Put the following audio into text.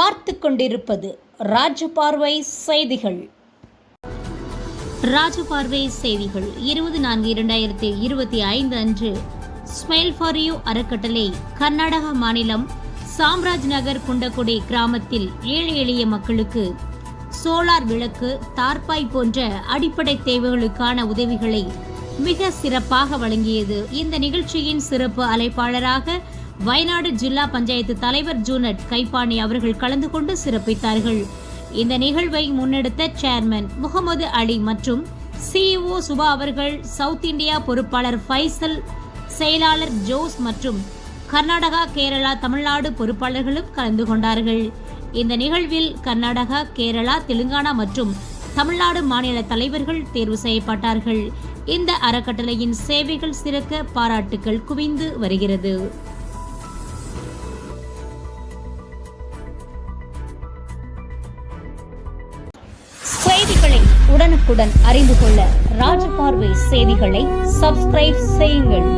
பார்த்து கொண்டிருப்பது ராஜபார்வை செய்திகள். ராஜபார்வை செய்திகள் 20/4/2025 அன்று ஸ்மைல் ஃபார் யூ அறக்கட்டளை கர்நாடக மாநிலம் சாம்ராஜ் நகர் குண்டக்குடி கிராமத்தில் ஏழை எளிய மக்களுக்கு சோலார் விளக்கு, தார்பாய் போன்ற அடிப்படை தேவைகளுக்கான உதவிகளை மிக சிறப்பாக வழங்கியது. இந்த நிகழ்ச்சியின் சிறப்பு அழைப்பாளராக வயநாடு ஜில்லா பஞ்சாயத்து தலைவர் ஜூனட் கைப்பாணி அவர்கள் கலந்து கொண்டு சிறப்பித்தார்கள். இந்த நிகழ்வை முன்னெடுத்த சேர்மன் முகமது அலி மற்றும் சிஇஓ சுபா அவர்கள், சவுத் இந்தியா பொறுப்பாளர் ஃபைசல், செயலாளர் ஜோஸ் மற்றும் கர்நாடகா, கேரளா, தமிழ்நாடு பொறுப்பாளர்களும் கலந்து கொண்டார்கள். இந்த நிகழ்வில் கர்நாடகா, கேரளா, தெலுங்கானா மற்றும் தமிழ்நாடு மாநில தலைவர்கள் தேர்வு செய்யப்பட்டார்கள். இந்த அறக்கட்டளையின் சேவைகள் சிறக்க பாராட்டுக்கள் குவிந்து வருகிறது. செய்திகளை உடனுக்குடன் அறிந்து கொள்ள ராஜபார்வை செய்திகளை சப்ஸ்கிரைப் செய்யுங்கள்.